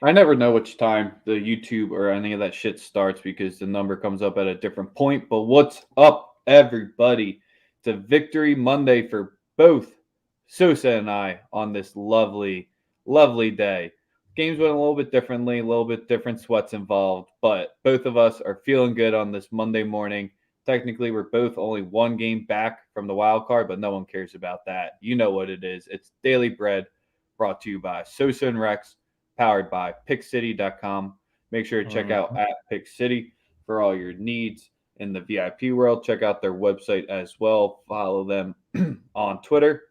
I never know which time the YouTube or any of that shit starts because the number comes up at a different point. But what's up, everybody? It's a victory Monday for both Sosa and I on this lovely, lovely day. Games went a little bit differently, a little bit different sweats involved, but both of us are feeling good on this Monday morning. Technically, we're both only one game back from the wild card, but no one cares about that. You know what it is. It's Daily Bread brought to you by Sosa and Rex, powered by pickcity.com. Make sure to check out Mhm. at Pick City for all your needs in the VIP world. Check out their website as well. Follow them on Twitter.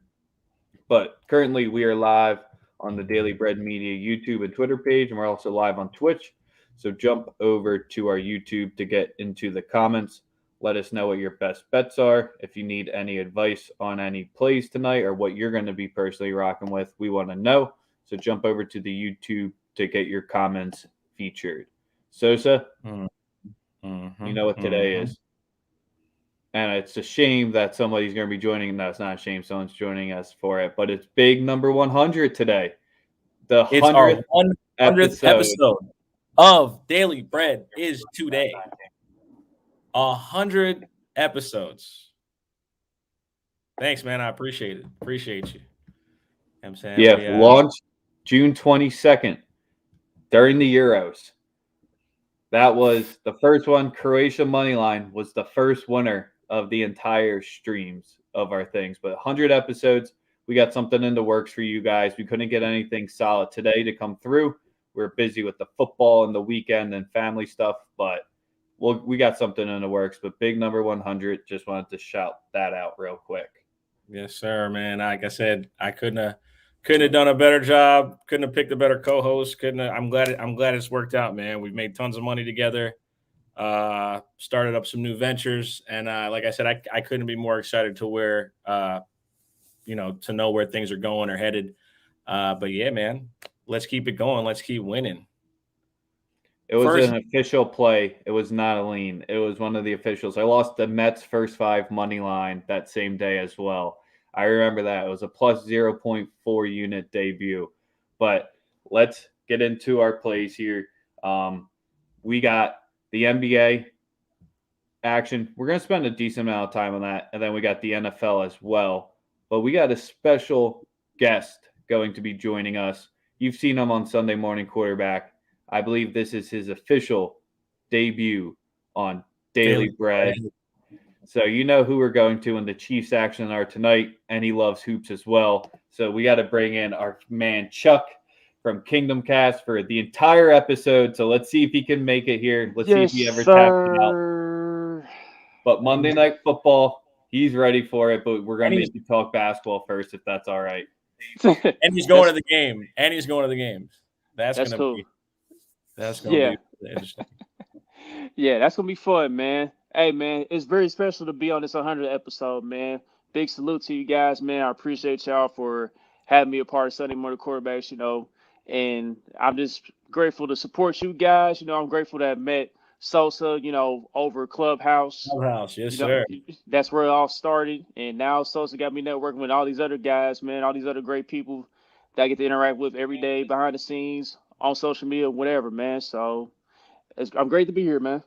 But currently, we are live on the Daily Bread Media YouTube and Twitter page, and we're also live on Twitch. So jump over to our YouTube to get into the comments. Let us know what your best bets are. If you need any advice on any plays tonight or what you're going to be personally rocking with, we want to know. So jump over to the YouTube to get your comments featured. Sosa, Mhm. you Mhm. know what today Mhm. is. And it's a shame that somebody's going to be joining. No, it's not a shame. Someone's joining us for it, but it's big number 100 today. The It's our 100th 100th episode. episode of Daily Bread is today. 100 episodes. Thanks, man. I appreciate it. Appreciate you. You know what I'm saying? Yeah, launched June 22nd during the Euros. That was the first one. Croatia Moneyline was the first winner of the entire streams of our things. But 100 episodes, we got something in the works for you guys. We couldn't get anything solid today to come through. We are busy with the football and the weekend and family stuff, but we got something in the works. But big number 100, just wanted to shout that out real quick. Yes, sir, man. Like I said, I couldn't have done a better job. Couldn't have picked a better co-host. Couldn't have, I'm glad it's worked out, man. We've made tons of money together. Started up some new ventures, and like I said, I couldn't be more excited to where to know where things are going or headed. But yeah, man, let's keep it going. Let's keep winning. It was First, an official play. It was not a lean. It was one of the officials. I lost the Mets first five money line that same day as well. I remember that. It was a plus 0.4 unit debut. But let's get into our plays here. Um, we got the NBA action. We're going to spend a decent amount of time on that. And then we got the NFL as well. But we got a special guest going to be joining us. You've seen him on Sunday Morning Quarterback. I believe this is his official debut on Daily Daily Bread. Bread. So you know who we're going to in the Chiefs action are tonight, and he loves hoops as well. So we got to bring in our man Chuck from Kingdom Cast for the entire episode. So let's see if he can make it here. Let's see if Yes, he ever taps it out. sir. But And Monday he's Night Football, he's ready for it. But we're and gonna he's make you talk basketball first, if that's all right. and he's going that's to the game. And he's going to the games. That's that's gonna cool. be that's gonna Yeah, be interesting. yeah, that's gonna be fun, man. Hey, man, it's very special to be on this 100 episode, man. Big salute to you guys, man. I appreciate y'all for having me a part of Sunday Morning Quarterbacks, and I'm just grateful to support you guys. I'm grateful to have met Sosa, over Clubhouse. Clubhouse, yes, You know, sir. that's where it all started, and now Sosa got me networking with all these other guys, man. All these other great people that I get to interact with every day behind the scenes on social media, whatever, man. So I'm great to be here, man.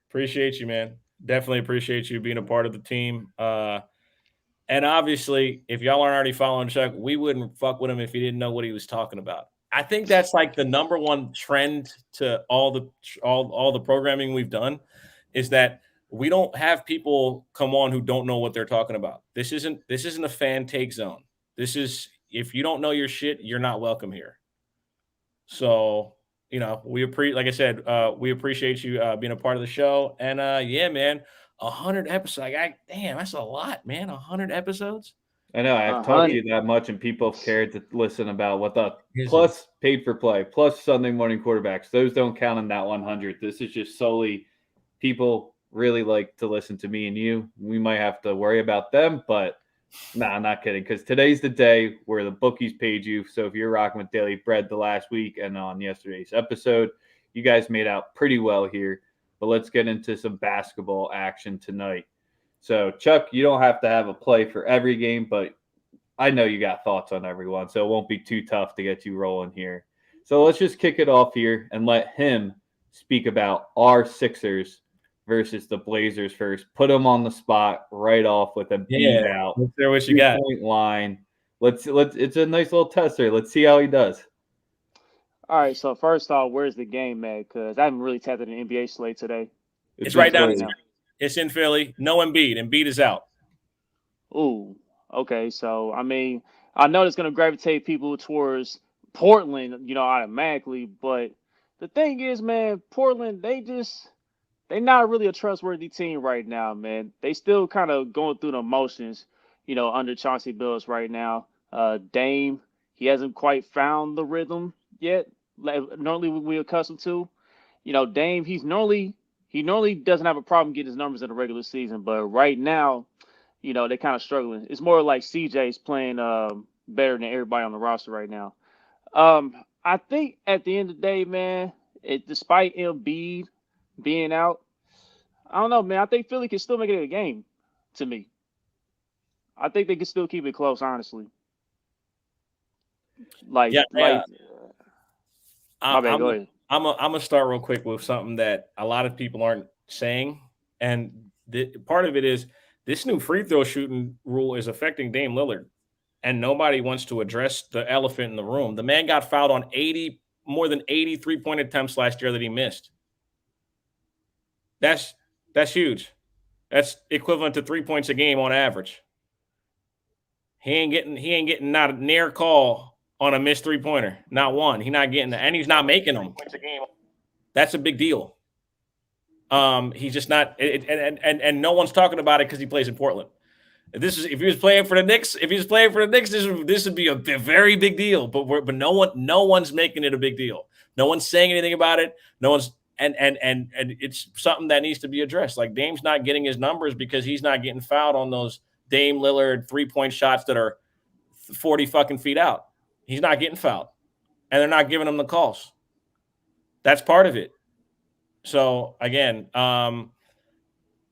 Appreciate you, man. Definitely appreciate you being a part of the team. And obviously, if y'all aren't already following Chuck, we wouldn't fuck with him if he didn't know what he was talking about. I think that's like the number one trend to all the programming we've done is that we don't have people come on who don't know what they're talking about. This isn't a fan take zone. This is if you don't know your shit, you're not welcome here. So like I said, we appreciate you being a part of the show. And yeah, man, 100 episodes. Damn, that's a lot, man. 100 episodes. I know I've A talked to hundred. you that much, and people have cared to listen about what the Is it? plus paid for play, plus Sunday morning quarterbacks. Those don't count in that 100. This is just solely people really like to listen to me and you. We might have to worry about them, but nah, I'm not kidding. Because today's the day where the bookies paid you. So if you're rocking with Daily Bread the last week and on yesterday's episode, you guys made out pretty well here. But let's get into some basketball action tonight. So, Chuck, you don't have to have a play for every game, but I know you got thoughts on everyone, so it won't be too tough to get you rolling here. So let's just kick it off here and let him speak about our Sixers versus the Blazers first. Put him on the spot right off with a beat out. Let's hear what you got. 3-point line. Let's. It's a nice little tester. Let's see how he does. All right, so first off, where's the game at? Because I haven't really tapped into the NBA slate today. It's right down. It's in Philly. No Embiid. Embiid is out. Ooh, okay. So, I mean, I know it's going to gravitate people towards Portland, automatically. But the thing is, man, Portland, they're not really a trustworthy team right now, man. They still kind of going through the motions, under Chauncey Billups right now. Dame, he hasn't quite found the rhythm yet. Normally we're accustomed to. Dame, he normally doesn't have a problem getting his numbers in the regular season, but right now, they're kind of struggling. It's more like CJ's playing better than everybody on the roster right now. I think at the end of the day, man, despite Embiid being out, I don't know, man. I think Philly can still make it a game to me. I think they can still keep it close, honestly. My bad, go ahead. I'm gonna start real quick with something that a lot of people aren't saying, and part of it is this new free throw shooting rule is affecting Dame Lillard, and nobody wants to address the elephant in the room. The man got fouled on more than 80 3-point attempts last year that he missed. That's huge. That's equivalent to 3 points a game on average. He ain't getting not a near call on a missed 3-pointer. Not one. He's not getting that. And he's not making them. That's a big deal. He's just not and no one's talking about it because he plays in Portland. If he was playing for the Knicks, this would be a very big deal. But no one's making it a big deal. No one's saying anything about it. No one's and it's something that needs to be addressed. Like Dame's not getting his numbers because he's not getting fouled on those Dame Lillard 3-point shots that are 40 fucking feet out. He's not getting fouled, and they're not giving him the calls. That's part of it. So again,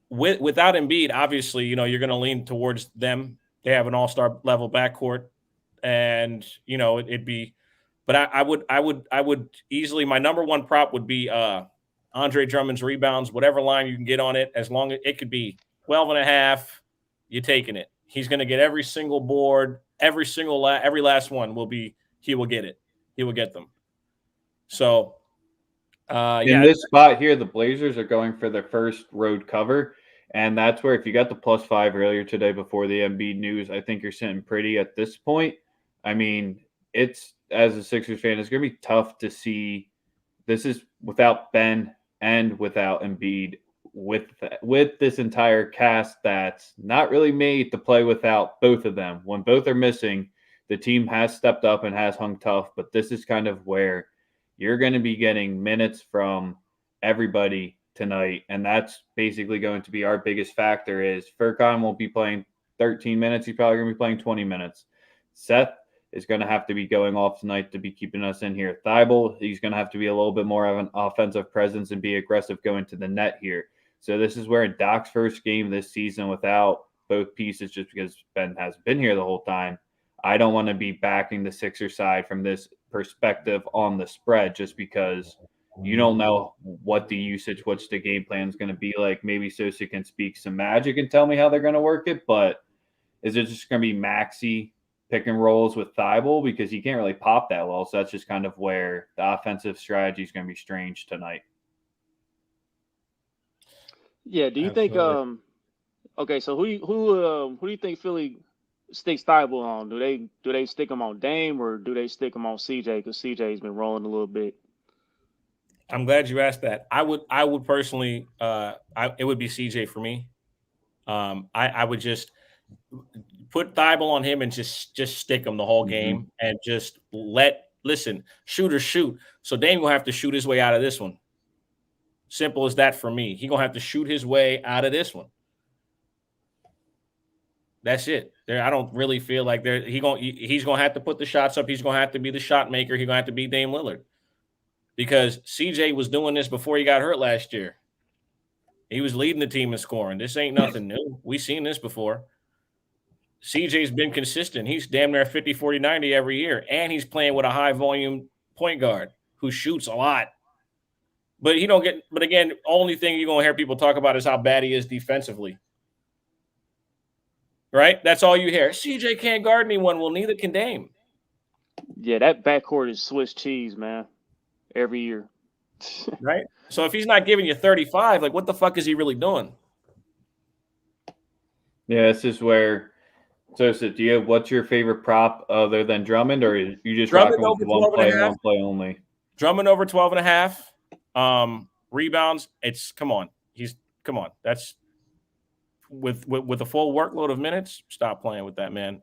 without Embiid, obviously, you're going to lean towards them. They have an all-star level backcourt, and it'd be. But I would easily, my number one prop would be Andre Drummond's rebounds, whatever line you can get on it, as long as it could be 12.5. You're taking it. He's going to get every single board, every last one he will get it. He will get them. So, in this spot here, the Blazers are going for their first road cover. And that's where, if you got the +5 earlier today before the Embiid news, I think you're sitting pretty at this point. I mean, it's, as a Sixers fan, it's going to be tough to see. This is without Ben and without Embiid, with this entire cast that's not really made to play without both of them. When both are missing, the team has stepped up and has hung tough, but this is kind of where you're going to be getting minutes from everybody tonight, and that's basically going to be our biggest factor. Is Furkan won't be playing 13 minutes. He's probably going to be playing 20 minutes. Seth is going to have to be going off tonight to be keeping us in here. Thibault, he's going to have to be a little bit more of an offensive presence and be aggressive going to the net here. So this is where Doc's first game this season without both pieces, just because Ben has been here the whole time, I don't want to be backing the Sixers side from this perspective on the spread, just because you don't know what the usage, what's the game plan is going to be like. Maybe Sosa can speak some magic and tell me how they're going to work it, but is it just going to be Maxey pick and rolls with Thibault, because he can't really pop that well? So that's just kind of where the offensive strategy is going to be strange tonight. Yeah, do you think okay, so who do you think Philly sticks Thibault on? Do they stick him on Dame, or do they stick him on CJ, because CJ's been rolling a little bit? I'm glad you asked that. I would personally it would be CJ for me. I would just put Thibault on him and just stick him the whole game, and just shoot or shoot. So Dame will have to shoot his way out of this one. Simple as that for me. He's going to have to shoot his way out of this one. That's it. I don't really feel like he's going to have to put the shots up. He's going to have to be the shot maker. He's going to have to be Dame Lillard, because CJ was doing this before he got hurt last year. He was leading the team in scoring. This ain't nothing new. We've seen this before. CJ's been consistent. He's damn near 50, 40, 90 every year, and he's playing with a high volume point guard who shoots a lot. But he don't get. But again, only thing you're gonna hear people talk about is how bad he is defensively. Right? That's all you hear. CJ can't guard anyone. Well, neither can Dame. Yeah, that backcourt is Swiss cheese, man. Every year. Right? So if he's not giving you 35, like what the fuck is he really doing? Yeah, this is where. So, do you have what's your favorite prop other than Drummond, or you just Drummond rocking with the over 12.5. one play only? Drummond over 12.5. Rebounds. Come on. That's with a full workload of minutes. Stop playing with that, man.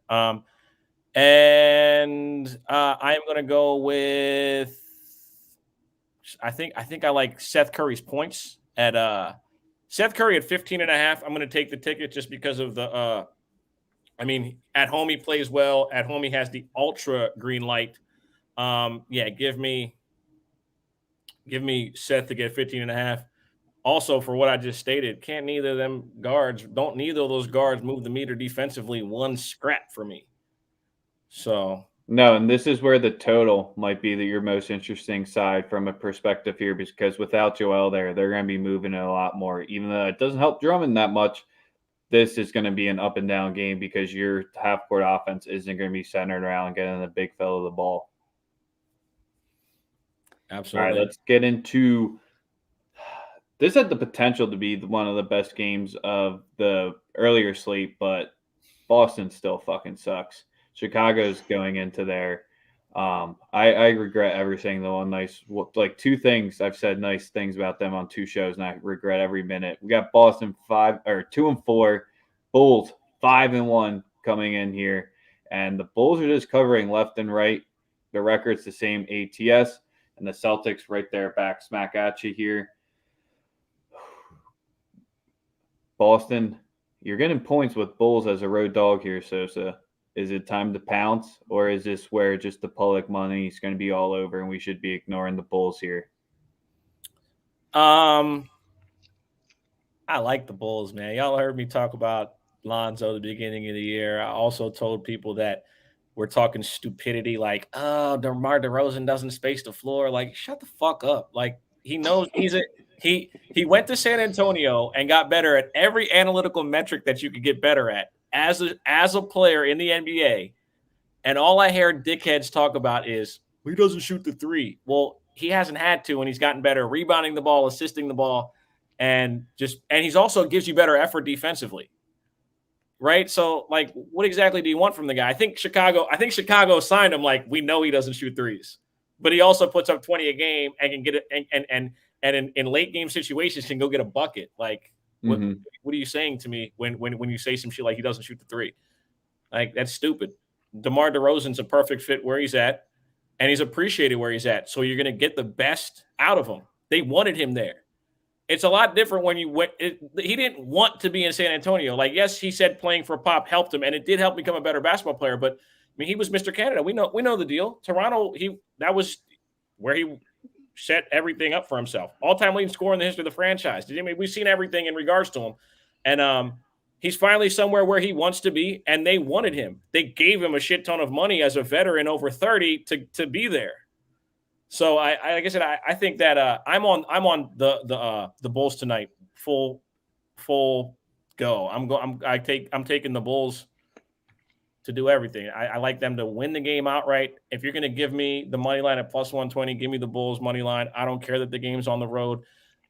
And I am going to go with. I think I like Seth Curry's points at Seth Curry at 15.5. I'm going to take the ticket just because of the. At home he plays well. At home he has the ultra green light. Give me Seth to get 15.5. Also, for what I just stated, don't neither of those guards move the meter defensively one scrap for me. So no, and this is where the total might be your most interesting side from a perspective here, because without Joel there, they're going to be moving it a lot more. Even though it doesn't help Drummond that much, this is going to be an up and down game because your half court offense isn't going to be centered around getting the big fella the ball. Absolutely. All right, let's get into this. Had the potential to be one of the best games of the earlier slate, but Boston still fucking sucks. Chicago's going into there. I regret ever saying the one two things. I've said nice things about them on two shows, and I regret every minute. We got Boston 2-4, Bulls 5-1 coming in here, and the Bulls are just covering left and right. The record's the same ATS, and the Celtics right there back smack at you here. Boston, you're getting points with Bulls as a road dog here, Sosa. Is it time to pounce, or is this where just the public money is going to be all over and we should be ignoring the Bulls here? I like the Bulls, man. Y'all heard me talk about Lonzo at the beginning of the year. I also told people that we're talking stupidity, like, oh, DeMar DeRozan doesn't space the floor. Like, shut the fuck up. Like, he knows he went to San Antonio and got better at every analytical metric that you could get better at as a player in the NBA. And all I hear dickheads talk about is he doesn't shoot the three. Well, he hasn't had to, and he's gotten better rebounding the ball, assisting the ball, and he's also gives you better effort defensively. Right? So, like, what exactly do you want from the guy? I think Chicago signed him like, we know he doesn't shoot threes, but he also puts up 20 a game and can get it and in late game situations can go get a bucket. Like, what are you saying to me when you say some shit like he doesn't shoot the three? Like, that's stupid. DeMar DeRozan's a perfect fit where he's at, and he's appreciated where he's at. So you're going to get the best out of him. They wanted him there. It's a lot different when he didn't want to be in San Antonio. Like, yes, he said playing for Pop helped him, and it did help become a better basketball player. But I mean, he was Mr. Canada. We know the deal. Toronto, that was where he set everything up for himself. All-time leading scorer in the history of the franchise. I mean, we've seen everything in regards to him, and he's finally somewhere where he wants to be, and they wanted him. They gave him a shit ton of money as a veteran over 30 to be there. So like I said, I think that I'm on the Bulls tonight. Full go. I'm taking the Bulls to do everything. I like them to win the game outright. If you're going to give me the money line at plus 120, give me the Bulls money line. I don't care that the game's on the road.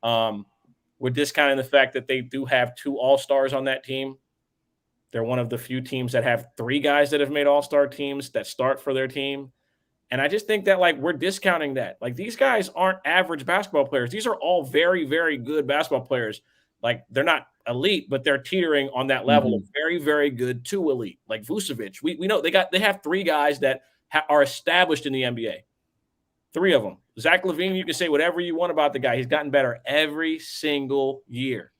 We're discounting the fact that they do have 2 all-stars on that team. They're one of the few teams that have 3 guys that have made all-star teams that start for their team. And I just think that, like, we're discounting that. Like, these guys aren't average basketball players. These are all very, very good basketball players. Like, they're not elite, but they're teetering on that level of very, very good to elite. Like Vucevic, we know they have 3 guys that are established in the NBA. 3 of them. Zach LaVine, you can say whatever you want about the guy. He's gotten better every single year.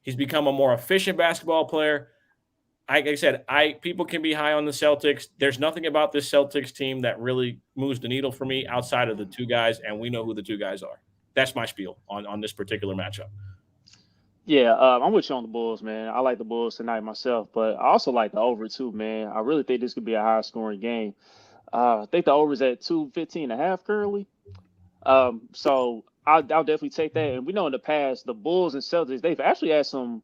He's become a more efficient basketball player. Like I said, people can be high on the Celtics. There's nothing about this Celtics team that really moves the needle for me outside of the 2 guys, and we know who the 2 guys are. That's my spiel on this particular matchup. Yeah, I'm with you on the Bulls, man. I like the Bulls tonight myself, but I also like the over too, man. I really think this could be a high-scoring game. I think the over is at 215.5 currently. So I'll definitely take that. And we know in the past the Bulls and Celtics they've actually had some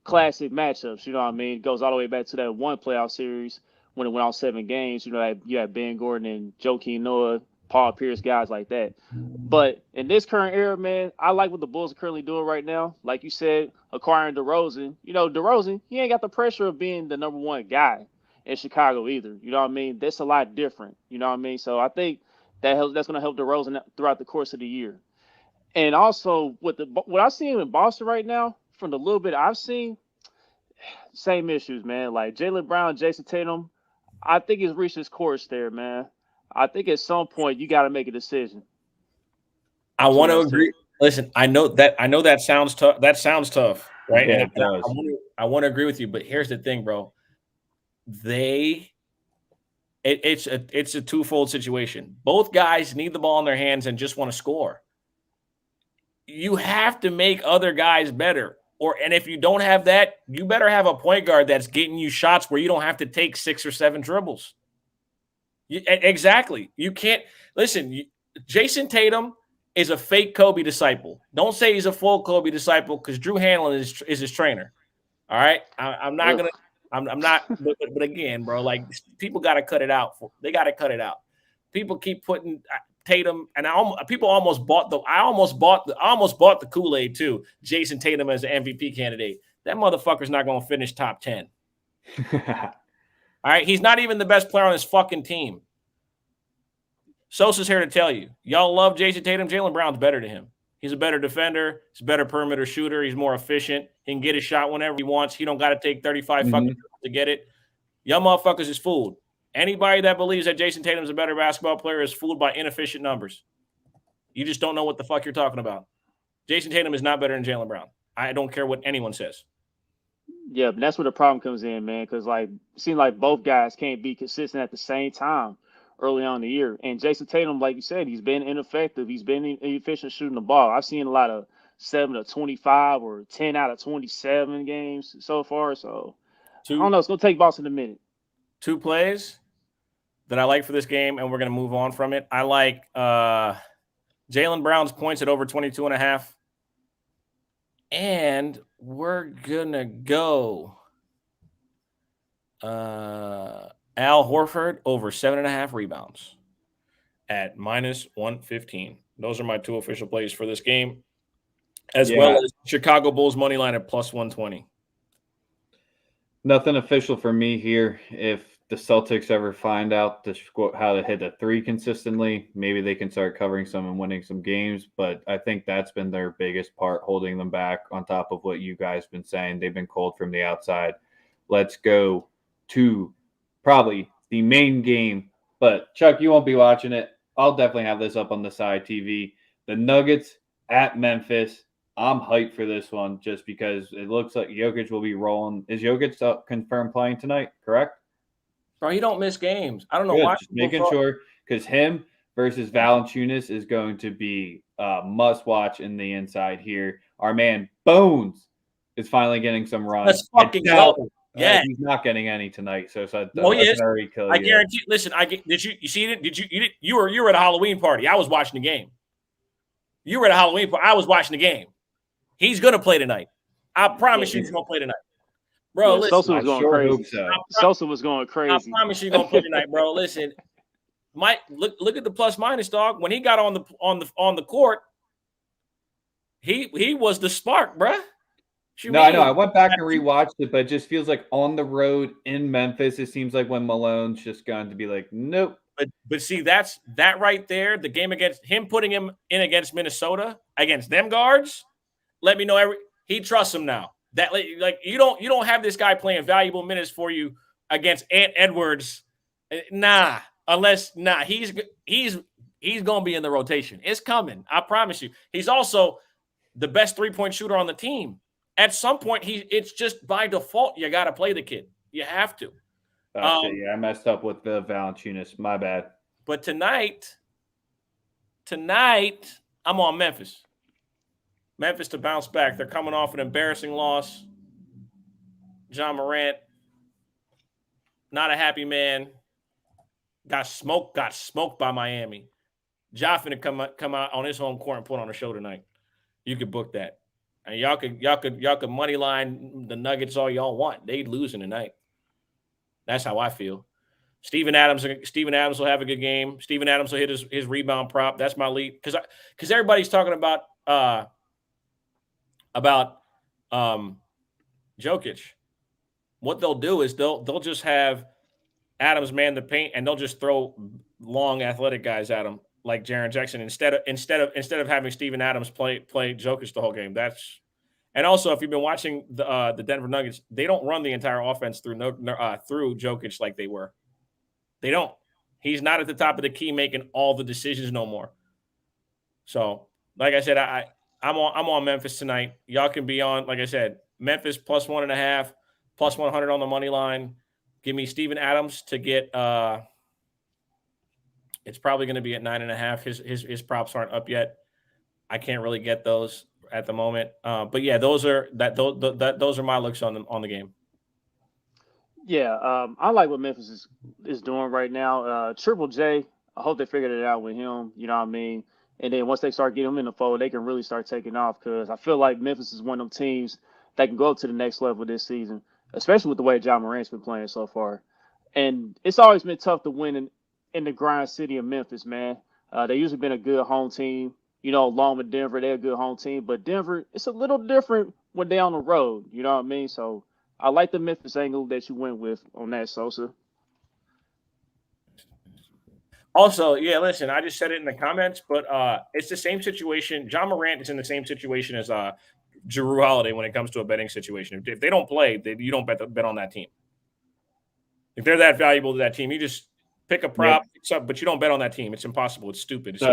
classic matchups. You know what I mean? It goes all the way back to that one playoff series when it went all 7 games. You know, you had Ben Gordon and Joakim Noah, Paul Pierce, guys like that. But in this current era, man, I like what the Bulls are currently doing right now. Like you said, acquiring DeRozan. You know, DeRozan, he ain't got the pressure of being the number one guy in Chicago either. You know what I mean? That's a lot different. You know what I mean? So I think that's going to help DeRozan throughout the course of the year. And also, what I've seen in Boston right now, from the little bit I've seen, same issues, man. Like Jaylen Brown, Jason Tatum, I think he's reached his course there, man. I think at some point you got to make a decision. I want to agree. Listen, I know that sounds tough. That sounds tough, right? Yeah, and I want to agree with you, but here's the thing, bro. It's a twofold situation. Both guys need the ball in their hands and just want to score. You have to make other guys better. And if you don't have that, you better have a point guard that's getting you shots where you don't have to take 6 or 7 dribbles. Exactly. You can't listen. Jason Tatum is a fake Kobe disciple. Don't say he's a full Kobe disciple because Drew Hanlon is his trainer. All right. I'm not gonna. I'm not. But again, bro, like people got to cut it out. They got to cut it out. People keep putting Tatum, and people almost bought the. I almost bought the Kool-Aid too. Jason Tatum as an MVP candidate. That motherfucker's not going to finish top 10. All right, he's not even the best player on his fucking team. Sosa's here to tell you, y'all love Jason Tatum. Jaylen Brown's better than him. He's a better defender. He's a better perimeter shooter. He's more efficient. He can get his shot whenever he wants. He don't got to take 35 fucking to get it. Y'all motherfuckers is fooled. Anybody that believes that Jason Tatum's a better basketball player is fooled by inefficient numbers. You just don't know what the fuck you're talking about. Jason Tatum is not better than Jaylen Brown. I don't care what anyone says. Yeah, but that's where the problem comes in, man, because like it seems like both guys can't be consistent at the same time early on in the year. And Jason Tatum, like you said, he's been ineffective. He's been inefficient shooting the ball. I've seen a lot of 7 of 25 or 10 out of 27 games so far. So I don't know. It's going to take Boston a minute. 2 plays that I like for this game, and we're going to move on from it. I like Jaylen Brown's points at over 22.5. And we're going to go Al Horford over 7.5 rebounds at -115. Those are my 2 official plays for this game, as well as Chicago Bulls money line at +120. Nothing official for me here. If the Celtics ever find out how to hit a 3 consistently, maybe they can start covering some and winning some games. But I think that's been their biggest part, holding them back on top of what you guys been saying. They've been cold from the outside. Let's go to probably the main game. But Chuck, you won't be watching it. I'll definitely have this up on the side TV. The Nuggets at Memphis. I'm hyped for this one just because it looks like Jokic will be rolling. Is Jokic confirmed playing tonight, correct? Bro, he don't miss games. I don't know why. Just making sure, because him versus Valanciunas is going to be a must-watch in the inside here. Our man Bones is finally getting some runs. Let's fucking go. Yeah, he's not getting any tonight. So he is. Already kill I you. guarantee. Listen, did you see it? You were at a Halloween party. I was watching the game. You were at a Halloween party. I was watching the game. He's gonna play tonight. I promise you, he's gonna play tonight. Bro, listen, Sosa was going crazy. Sosa was going crazy. I promise you, he's gonna play tonight, bro. Listen, Mike, look at the plus minus, dog. When he got on the court, he was the spark, bro. No, I know. I went back and rewatched it, but it just feels like on the road in Memphis, it seems like when Malone's just going to be like, nope. But see, that right there, the game against him, putting him in against Minnesota, against them guards, let me know he trusts him now. That like you don't have this guy playing valuable minutes for you against Ant Edwards. He's gonna be in the rotation. It's coming. I promise you. He's also the best 3-point shooter on the team. At some point, it's just by default you got to play the kid. You have to. I messed up with the Valanciunas. My bad. But tonight, I'm on Memphis. Memphis to bounce back. They're coming off an embarrassing loss. John Morant, not a happy man. got smoked by Miami. Ja finna come out on his home court and put on a show tonight. You could book that. And y'all could money line the Nuggets all y'all want. They losing tonight. That's how I feel. Steven Adams will have a good game. Steven Adams will hit his rebound prop. That's my lead. Because everybody's talking about Jokic. What they'll do is they'll just have Adams man the paint and they'll just throw long athletic guys at him like Jaren Jackson instead of having Steven Adams play Jokic the whole game. And also if you've been watching the Denver Nuggets, they don't run the entire offense through Jokic like they were. They don't. He's not at the top of the key making all the decisions no more. So, like I said, I'm on Memphis tonight. Y'all can be on, like I said, Memphis plus 1.5, plus 100 on the money line. Give me Steven Adams to get. It's probably going to be at 9.5. His props aren't up yet. I can't really get those at the moment. But yeah, those are my looks on the game. Yeah, I like what Memphis is doing right now. Triple J, I hope they figured it out with him. You know what I mean? And then once they start getting him in the fold, they can really start taking off because I feel like Memphis is one of them teams that can go up to the next level this season, especially with the way Ja Morant's been playing so far. And it's always been tough to win in the grind city of Memphis, man. They usually been a good home team. You know, along with Denver, they're a good home team. But Denver, it's a little different when they're on the road. You know what I mean? So I like the Memphis angle that you went with on that, Sosa. Also, yeah, listen, I just said it in the comments, but it's the same situation. Ja Morant is in the same situation as Jrue Holiday when it comes to a betting situation. If they don't play, you don't bet on that team. If they're that valuable to that team, you just pick a prop, but you don't bet on that team. It's impossible. It's stupid. It's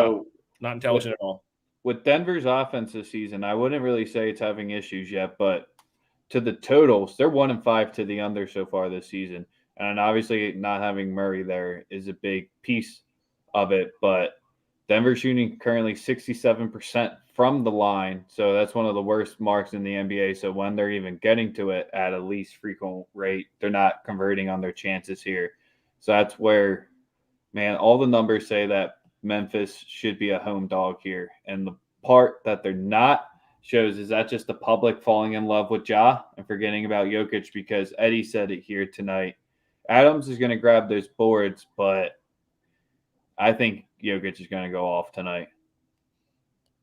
not intelligent at all. With Denver's offense this season, I wouldn't really say it's having issues yet, but to the totals, they're 1-5 to the under so far this season. And obviously not having Murray there is a big piece of it, but Denver's shooting currently 67% from the line. So that's one of the worst marks in the NBA. So when they're even getting to it at a least frequent rate, they're not converting on their chances here. So that's where, man, all the numbers say that Memphis should be a home dog here. And the part that they're not shows is that just the public falling in love with Ja and forgetting about Jokic, because Eddie said it here tonight. Adams is going to grab those boards, but I think Jokic is going to go off tonight.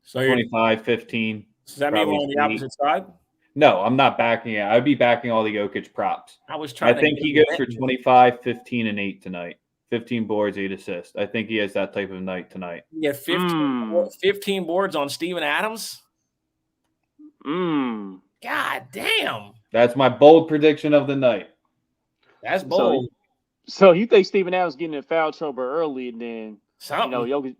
So 25, 15. Does that mean we're on the opposite side? No, I'm not backing it. I'd be backing all the Jokic props. I think he goes for 25, 15, and 8 tonight. 15 boards, 8 assists. I think he has that type of night tonight. Yeah, 15 boards on Steven Adams? God damn. That's my bold prediction of the night. That's bold. So you think Steven Adams getting in foul trouble early and then something? Jokic.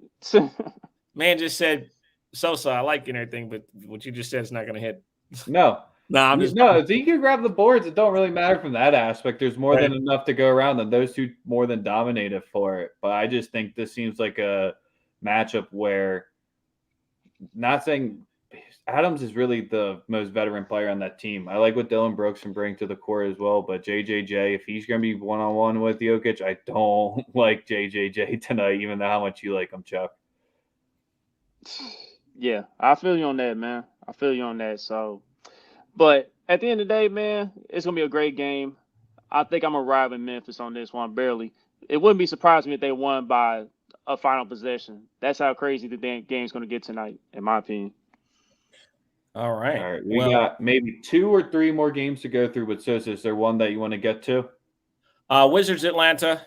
Man just said, Sosa, I like you and everything, but what you just said is not going to hit. No. I'm just if you can grab the boards, it don't really matter from that aspect. There's more than enough to go around, and those two more than dominated for it. But I just think this seems like a matchup where, not saying Adams is really the most veteran player on that team. I like what Dylan Brooks can bring to the court as well, but JJJ, if he's going to be one-on-one with Jokic, I don't like JJJ tonight, even though how much you like him, Chuck. Yeah, I feel you on that, man. I feel you on that. So, but at the end of the day, man, it's going to be a great game. I think I'm going to ride with Memphis on this one, barely. It wouldn't be surprising if they won by a final possession. That's how crazy the game's going to get tonight, in my opinion. All right. We got maybe 2 or 3 more games to go through with Sosa. Is there one that you want to get to? Wizards, Atlanta.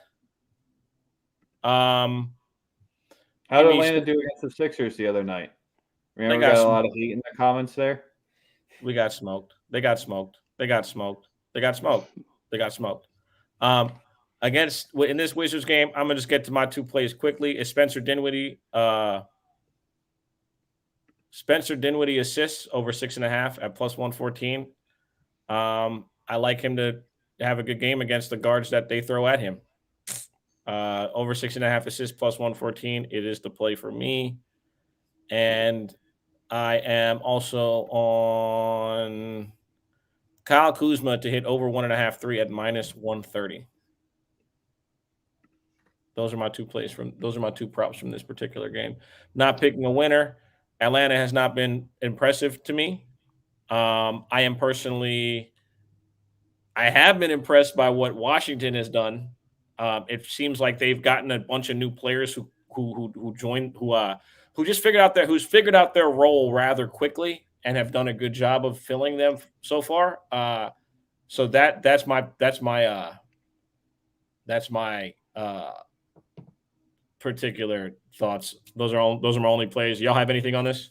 How did Atlanta do against the Sixers the other night? Remember, we got a lot of hate in the comments there. We got smoked. They got smoked. In this Wizards game, I'm gonna just get to my 2 plays quickly. Is Spencer Dinwiddie? Spencer Dinwiddie assists over 6.5 at plus 114. I like him to have a good game against the guards that they throw at him. Over 6.5 assists plus 114. It is the play for me. And I am also on Kyle Kuzma to hit over 1.5 3 at minus 130. Those are my two props from this particular game. Not picking a winner. Atlanta has not been impressive to me. I have been impressed by what Washington has done. It seems like they've gotten a bunch of new players who joined, who's figured out their role rather quickly and have done a good job of filling them so far. So that's my particular thoughts. Those are my only plays. Y'all have anything on this?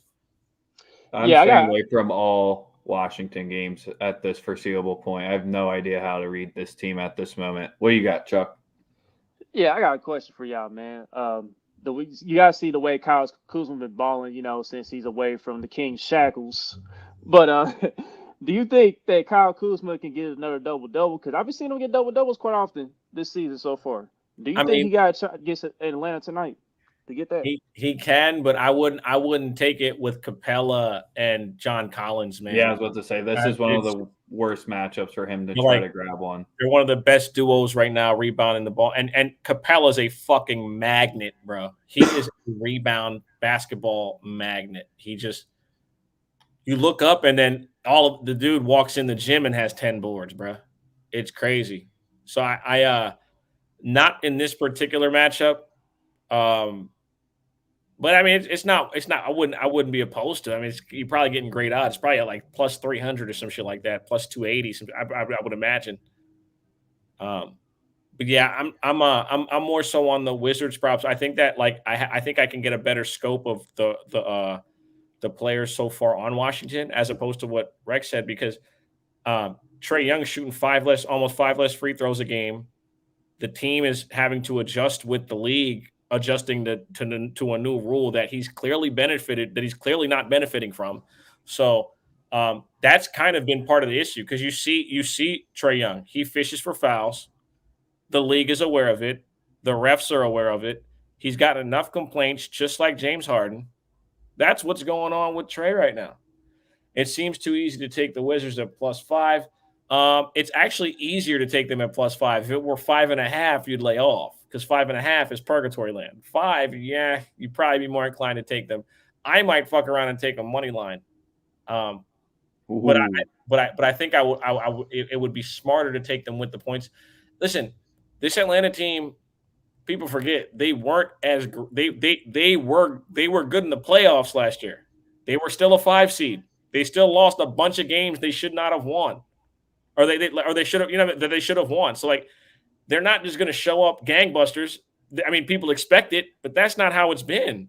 I'm staying away from all Washington games at this foreseeable point. I have no idea how to read this team at this moment. What do you got, Chuck? Yeah, I got a question for y'all, man. You guys see the way Kyle Kuzma been balling, since he's away from the King's shackles. But do you think that Kyle Kuzma can get another double-double? Because I've been seeing him get double-doubles quite often this season so far. Do you think he got a shot against Atlanta tonight to get that? He can, but I wouldn't take it with Capella and John Collins, man. Yeah, I was about to say this is one of the worst matchups for him to try to grab one. They're one of the best duos right now, rebounding the ball. And Capella's a fucking magnet, bro. He is a rebound basketball magnet. You look up and then the dude walks in the gym and has 10 boards, bro. It's crazy. So I not in this particular matchup. But I mean, it's not. I wouldn't be opposed to it. I mean, you're probably getting great odds. It's probably at like plus 300 or some shit like that, plus 280. I would imagine. But yeah, I'm more so on the Wizards props. I think that I think I can get a better scope of the players so far on Washington as opposed to what Rex said, because Trae Young shooting almost five less free throws a game. The team is having to adjust with the league, adjusting to a new rule that he's clearly not benefiting from. So that's kind of been part of the issue, because you see Trae Young, he fishes for fouls. The league is aware of it. The refs are aware of it. He's got enough complaints, just like James Harden. That's what's going on with Trae right now. It seems too easy to take the Wizards at +5. It's actually easier to take them at +5. If it were 5.5, you'd lay off, because 5.5 is purgatory land. 5, yeah, you'd probably be more inclined to take them. I might fuck around and take a money line, but I think it would be smarter to take them with the points. Listen, this Atlanta team, people forget they weren't as they were good in the playoffs last year. They were still a 5 seed. They still lost a bunch of games they should not have won. Or they should have, that they should have won. So they're not just going to show up gangbusters. I mean, people expect it, but that's not how it's been.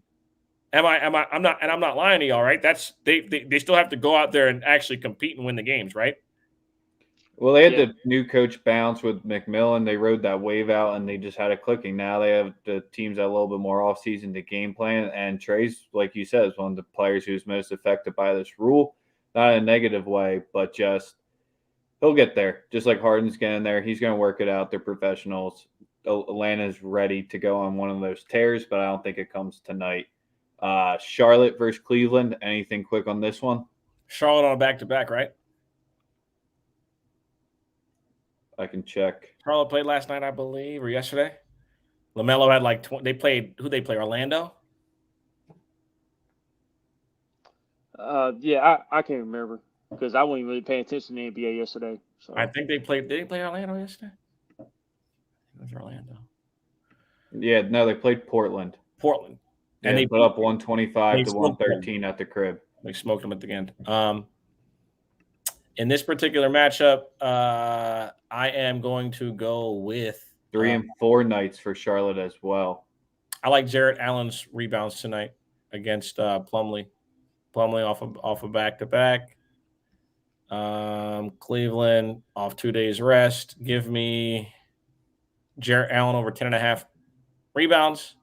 I'm not lying to y'all, right? That's they still have to go out there and actually compete and win the games, right? Well, they had the new coach bounce with McMillan. They rode that wave out, and they just had it clicking. Now they have the teams that a little bit more offseason to game plan. And Trae's, like you said, is one of the players who's most affected by this rule. Not in a negative way, but just he'll get there. Just like Harden's getting there. He's going to work it out. They're professionals. Atlanta's ready to go on one of those tears, but I don't think it comes tonight. Charlotte versus Cleveland. Anything quick on this one? Charlotte on a back-to-back, right? I can check. Charlotte played last night, I believe, or yesterday. LaMelo had they played. Who they play? Orlando? Yeah, I can't remember, because I wasn't really paying attention to the NBA yesterday. So I think they played. Did they play Orlando yesterday? It was Orlando. Yeah, no, they played Portland. And they put up 125 to 113 at the crib. They smoked them at the end. In this particular matchup, I am going to go with 3 and 4 nights for Charlotte as well. I like Jarrett Allen's rebounds tonight against Plumlee. Plumlee off a back-to-back. Cleveland off 2 days rest. Give me Jarrett Allen over 10.5 rebounds.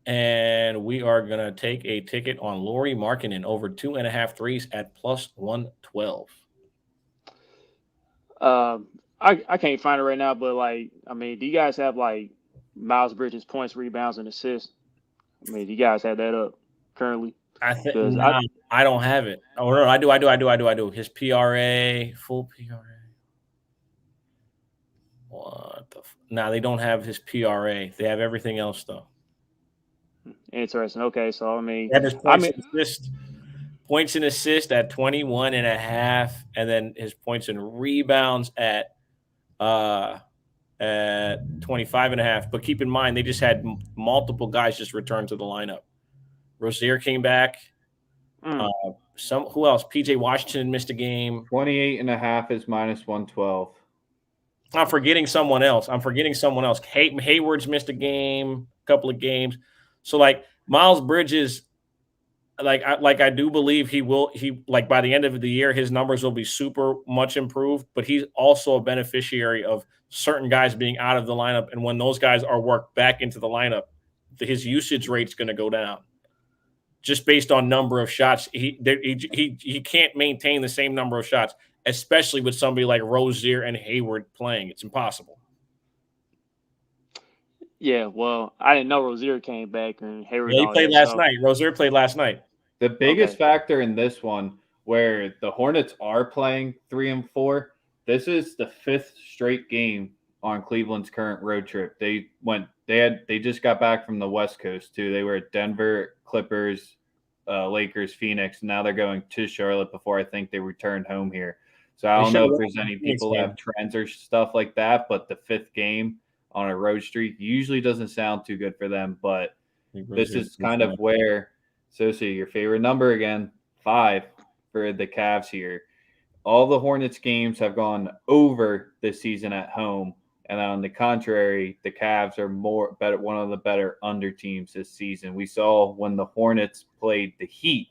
And we are going to take a ticket on Lauri Markkanen over 2.5 threes at +112. I can't find it right now, but do you guys have Miles Bridges points, rebounds, and assists? I mean, do you guys have that up currently? I think I don't have it. Oh no, I do. His PRA, full PRA. What? Nah, they don't have his PRA. They have everything else though. Interesting. Okay, so I mean, They have his points and assist at 21.5, and then his points and rebounds at 25.5. But keep in mind, they just had multiple guys just return to the lineup. Rozier came back. Who else? PJ Washington missed a game. 28.5 is minus 112. I'm forgetting someone else. Hayward's missed a game, a couple of games. So like Miles Bridges, I do believe he by the end of the year, his numbers will be super much improved, but he's also a beneficiary of certain guys being out of the lineup. And when those guys are worked back into the lineup, his usage rate's going to go down just based on number of shots. He can't maintain the same number of shots, especially with somebody like Rozier and Hayward playing. It's impossible. Yeah, well, I didn't know Rozier came back and Hayward. Yeah, he played last night. Rozier played last night. The biggest factor in this one, where the Hornets are playing 3 and 4, this is the 5th straight game on Cleveland's current road trip. They just got back from the West Coast too. They were at Denver, Clippers, Lakers, Phoenix. Now they're going to Charlotte before I think they returned home here. So I don't know if there's any people that have trends or stuff like that, but the 5th game on a road streak usually doesn't sound too good for them. But this is kind of where, so your favorite number again, 5 for the Cavs here. All the Hornets games have gone over this season at home. And on the contrary, the Cavs are one of the better under teams this season. We saw when the Hornets played the Heat,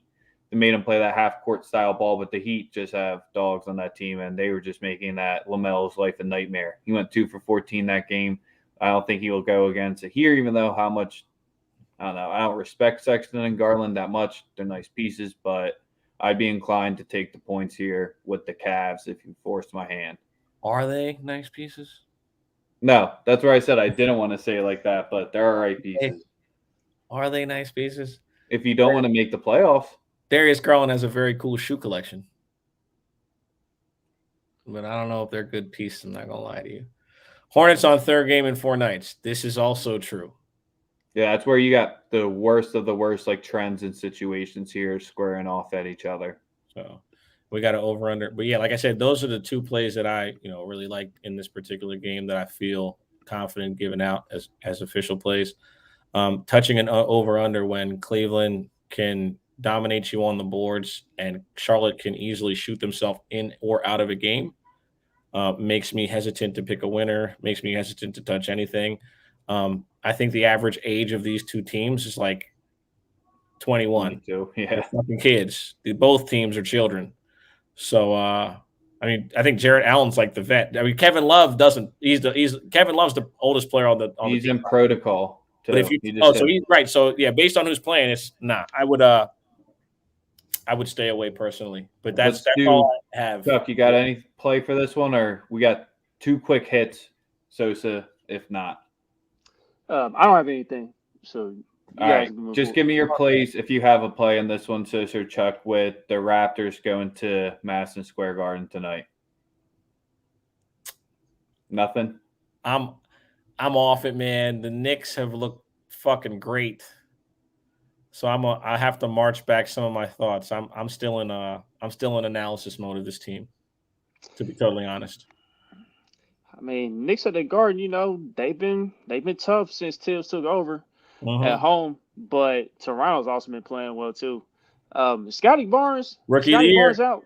they made them play that half-court style ball, but the Heat just have dogs on that team, and they were just making that LaMelo's life a nightmare. He went 2 for 14 that game. I don't think he will go against it here, even though I don't respect Sexton and Garland that much. They're nice pieces, but I'd be inclined to take the points here with the Cavs if you forced my hand. Are they nice pieces? No, that's where I said I didn't want to say it like that, but they're all right pieces. Are they nice pieces? If you don't want to make the playoffs. Darius Garland has a very cool shoe collection. But I don't know if they're good pieces. I'm not going to lie to you. Hornets on 3rd game in 4 nights. This is also true. Yeah, that's where you got the worst of the worst, like trends and situations here squaring off at each other. So we got to over under. But yeah, like I said, those are the 2 plays that I, really like in this particular game that I feel confident giving out as official plays. Touching an over under when Cleveland can dominate you on the boards and Charlotte can easily shoot themselves in or out of a game. Makes me hesitant to pick a winner, makes me hesitant to touch anything. I think the average age of these 2 teams is like 21. 22, yeah. They're fucking kids. Both teams are children. So, I think Jarrett Allen's like the vet. I mean, Kevin Love doesn't. Kevin Love's the oldest player on the He's team. in protocol. Too. But if he's right. So yeah, based on who's playing, it's not. I would stay away personally. But that's all I have. Chuck, you got any play for this one, or we got 2 quick hits? Sosa, if not. I don't have anything. So all right, just give me your plays if you have a play in this one, Sosa or Chuck, with the Raptors going to Madison Square Garden tonight. Nothing. I'm off it, man. The Knicks have looked fucking great. So I have to march back some of my thoughts. I'm still in analysis mode of this team, to be totally honest. I mean, Knicks at the Garden, they've been tough since Tibbs took over at home, but Toronto's also been playing well too. Scotty Barnes, rookie of the year, Barnes out.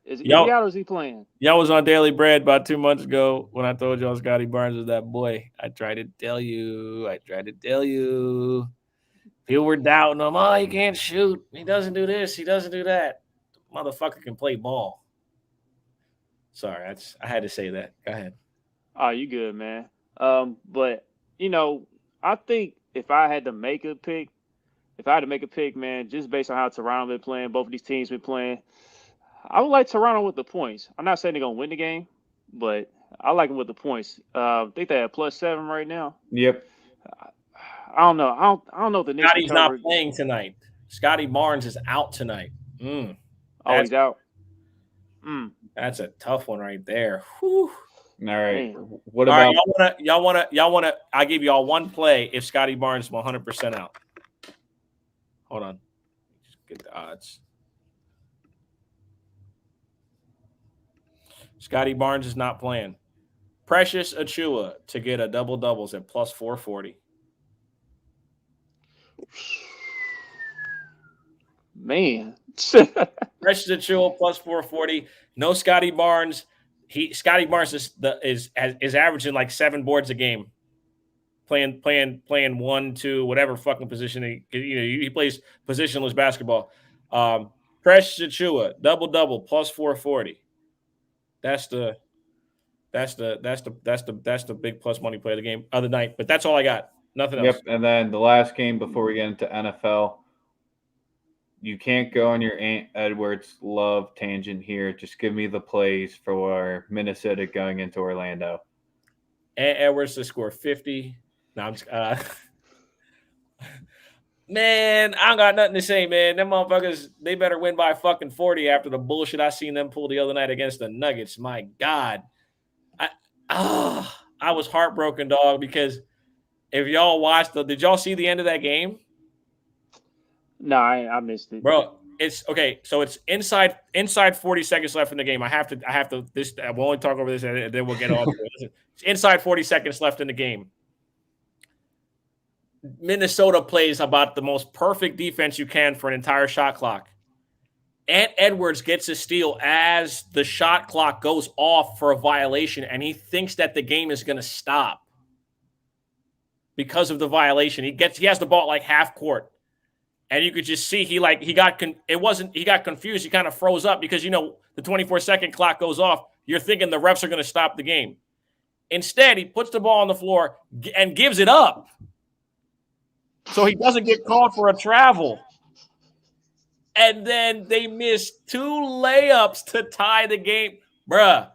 Is he out or is he playing? Y'all was on Daily Bread about 2 months ago when I told y'all Scotty Barnes was that boy. I tried to tell you. People were doubting him. Oh, he can't shoot. He doesn't do this. He doesn't do that. Motherfucker can play ball. Sorry, I had to say that. Go ahead. Oh, you good, man. But I think if I had to make a pick, man, just based on how Toronto been playing, both of these teams been playing, I would like Toronto with the points. I'm not saying they're gonna win the game, but I like them with the points. I think they're at +7 right now. Yep. I don't know. I don't know if the Knicks. Scotty's not playing tonight. Scotty Barnes is out tonight. He's out. That's a tough one right there. Whew. All right. Man. What All about right, y'all wanna. I give y'all one play if Scotty Barnes is 100% out. Hold on, just get the odds. Scotty Barnes is not playing. Precious Achua to get a double doubles at plus 440. Man. Precious Achua plus 440. No Scotty Barnes. Scotty Barnes is averaging like 7 boards a game. Playing 1, 2, whatever fucking position he plays positionless basketball. Precious Achua, double plus 440. That's the big plus money play of the game other night. But that's all I got. Nothing else. Yep, and then the last game before we get into NFL. You can't go on your Ant Edwards love tangent here. Just give me the plays for Minnesota going into Orlando. Ant Edwards to score 50. No, I'm just, man, I don't got nothing to say, man. Them motherfuckers, they better win by fucking 40 after the bullshit I seen them pull the other night against the Nuggets. My God. I was heartbroken, dog, because if y'all watched did y'all see the end of that game? No, I missed it. Bro, it's okay. So it's inside 40 seconds left in the game. I have to this we'll only talk over this and then we'll get on to it. It's inside 40 seconds left in the game. Minnesota plays about the most perfect defense you can for an entire shot clock. Ant Edwards gets a steal as the shot clock goes off for a violation, and he thinks that the game is going to stop because of the violation. He has the ball at like half court. And you could just see he got confused. He kind of froze up because, the 24-second clock goes off. You're thinking the refs are going to stop the game. Instead, he puts the ball on the floor and gives it up. So he doesn't get called for a travel. And then they missed 2 layups to tie the game. Bruh.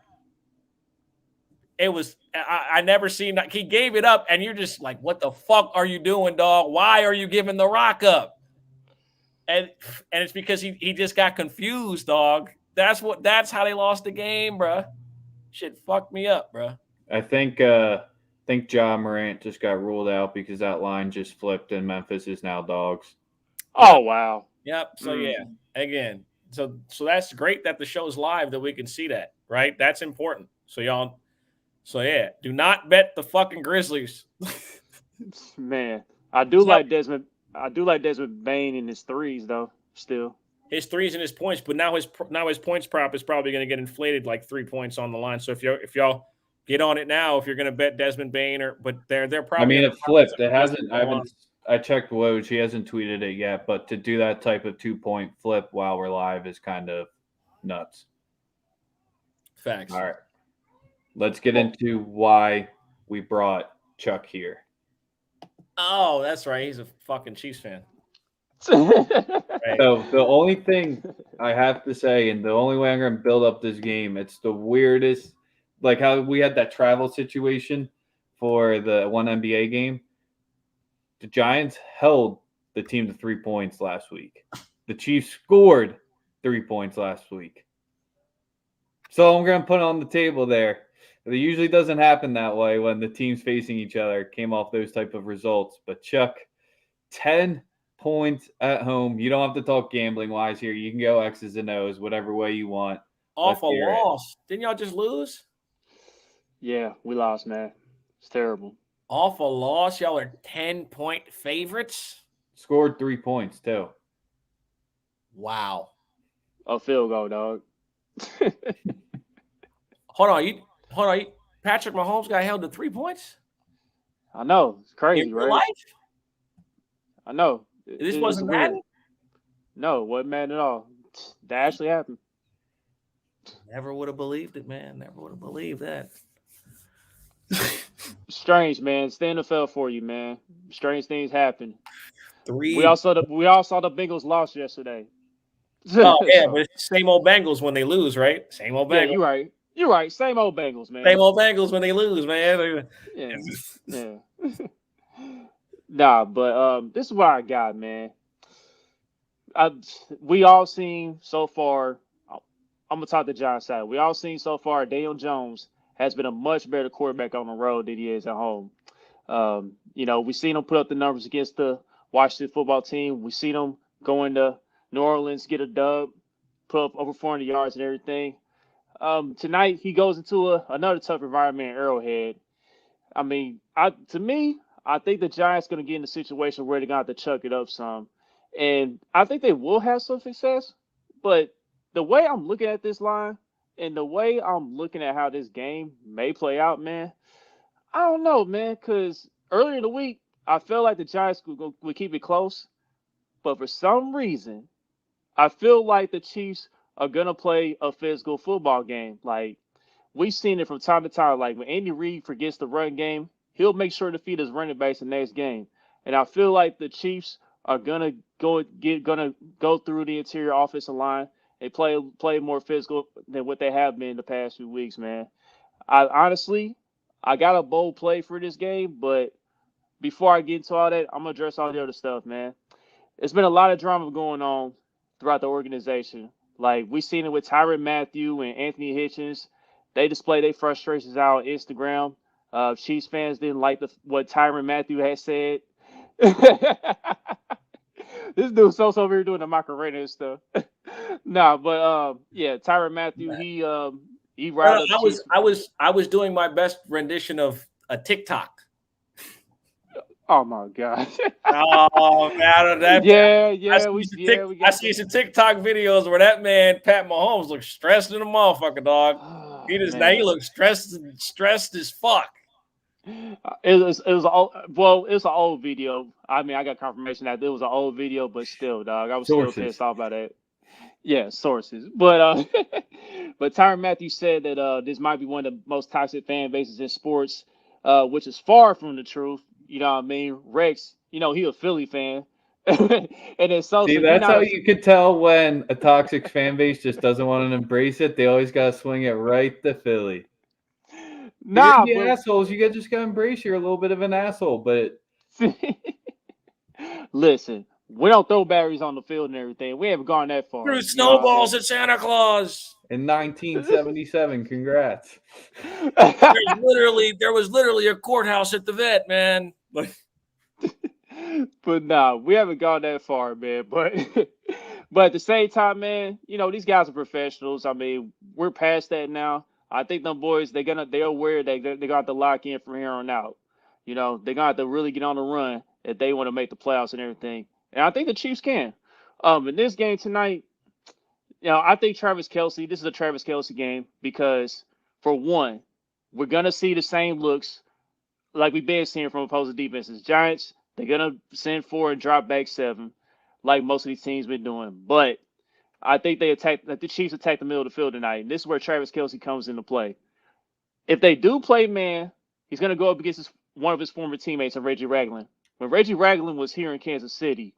It was I never seen that. He gave it up, and you're just like, what the fuck are you doing, dog? Why are you giving the rock up? And it's because he just got confused, dog. That's how they lost the game, bro. Shit fucked me up, bro. I think Ja Morant just got ruled out because that line just flipped and Memphis is now dogs. Oh wow. Yep. So yeah, again. So that's great that the show's live that we can see that, right? That's important. So yeah, do not bet the fucking Grizzlies. Man, I do like Desmond Bane in his threes though. Still, his threes and his points, but now his points prop is probably going to get inflated like 3 points on the line. So if y'all get on it now, if you're going to bet Desmond Bane but they're probably. I mean, it flipped. It hasn't. I checked Woj. He hasn't tweeted it yet, but to do that type of 2-point flip while we're live is kind of nuts. Facts. All right, let's get into why we brought Chuck here. Oh, that's right. He's a fucking Chiefs fan. Right. So the only thing I have to say, and the only way I'm going to build up this game, it's the weirdest, like how we had that travel situation for the one NBA game. The Giants held the team to 3 points last week. The Chiefs scored 3 points last week. So I'm going to put it on the table there. It usually doesn't happen that way when the teams facing each other came off those type of results. But Chuck, 10 points at home. You don't have to talk gambling-wise here. You can go X's and O's, whatever way you want. Off a loss. Didn't y'all just lose? Yeah, we lost, man. It's terrible. Off a loss? Y'all are 10-point favorites? Scored 3 points, too. Wow. A field goal, dog. Hold on. Patrick Mahomes got held to 3 points? I know. It's crazy, in right? Life? I know. This wasn't Madden? No, wasn't Madden at all. That actually happened. Never would have believed it, man. Never would have believed that. Strange, man. It's the NFL for you, man. Strange things happen. We all saw the Bengals lost yesterday. Oh yeah, but it's same old Bengals when they lose, right? Same old Bengals. Yeah, you're right. Same old Bengals, man. Same old Bengals when they lose, man. Yeah. Nah, but this is what I got, man. We all seen so far. I'm gonna talk to John side. We all seen so far Daniel Jones has been a much better quarterback on the road than he is at home. We've seen him put up the numbers against the Washington football team. We've seen him go into New Orleans, get a dub, put up over 400 yards and everything. Tonight, he goes into another tough environment in Arrowhead. I mean, I think the Giants going to get in a situation where they're going to have to chuck it up some. And I think they will have some success. But the way I'm looking at this line and the way I'm looking at how this game may play out, man, I don't know, man, because earlier in the week, I felt like the Giants would keep it close. But for some reason, I feel like the Chiefs are going to play a physical football game. Like, we've seen it from time to time. Like, when Andy Reid forgets the run game, he'll make sure to feed his running backs the next game. And I feel like the Chiefs are gonna go through the interior offensive line and play more physical than what they have been in the past few weeks, man. I got a bold play for this game, but before I get into all that, I'm gonna address all the other stuff, man. It's been a lot of drama going on throughout the organization. Like, we've seen it with Tyrann Mathieu and Anthony Hitchens. They display their frustrations out on Instagram. Chiefs fans didn't like what Tyrann Mathieu had said. This dude's so over here doing the Macarena and stuff. Tyrann Mathieu, he riled up. I was doing my best rendition of a TikTok. Oh my God! Oh man, I see some TikTok videos where that man Pat Mahomes looks stressed in the motherfucker, dog. Oh, Now he looks stressed as fuck. It was an old video. I mean, I got confirmation that it was an old video, but still, dog, I was still pissed off by that. Yeah, sources. But but Tyrann Mathieu said that this might be one of the most toxic fan bases in sports, which is far from the truth. You know what I mean? Rex, he a Philly fan. And then Sosa, see, that's how you could tell when a toxic fan base just doesn't want to embrace it. They always got to swing it right to Philly. Nah, you're the assholes. You just got to embrace you're a little bit of an asshole. But listen, we don't throw batteries on the field and everything. We haven't gone that far. Threw snowballs at Santa Claus in 1977. Congrats. There was literally a courthouse at the vet, man. But nah, we haven't gone that far, man. But at the same time, man, these guys are professionals. I mean, we're past that now. I think them boys, they're aware they're gonna have to lock in from here on out. They're gonna have to really get on the run if they want to make the playoffs and everything. And I think the Chiefs can. In this game tonight, I think Travis Kelce, this is a Travis Kelce game because, for one, we're going to see the same looks like we've been seeing from opposing defenses. Giants, they're going to send 4 and drop back 7 like most of these teams been doing. But I think the Chiefs attack the middle of the field tonight. And this is where Travis Kelce comes into play. If they do play man, he's going to go up against one of his former teammates, Reggie Ragland. When Reggie Ragland was here in Kansas City,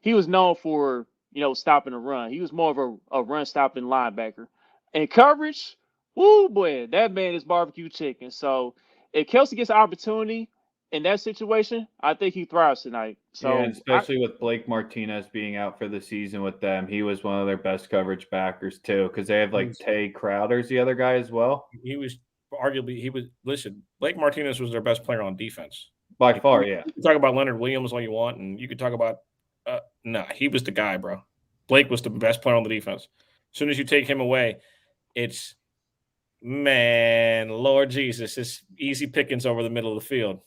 he was known for, stopping the run. He was more of a run-stopping linebacker. And coverage, woo, boy, that man is barbecue chicken. So if Kelce gets an opportunity in that situation, I think he thrives tonight. So yeah, especially with Blake Martinez being out for the season with them, he was one of their best coverage backers too, because they have Tay Crowder's the other guy as well. Listen, Blake Martinez was their best player on defense. By far, yeah. You can talk about Leonard Williams all you want, and you could talk about he was the guy, bro. Blake was the best player on the defense. As soon as you take him away, it's Lord Jesus, it's easy pickings over the middle of the field.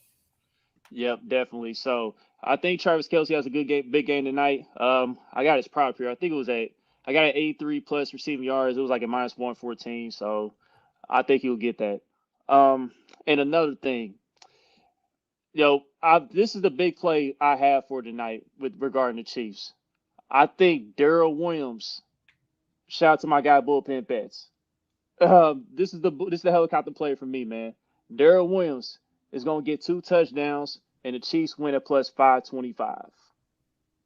Yep, definitely. So I think Travis Kelce has a big game tonight. I got his prop here. I think I got an 83 plus receiving yards. It was like a minus 114. So I think he'll get that. And another thing, this is the big play I have for tonight regarding the Chiefs. I think Darrell Williams, shout out to my guy Bullpen Bets. This is the helicopter play for me, man. Darrell Williams is going to get 2 touchdowns, and the Chiefs win at plus 525.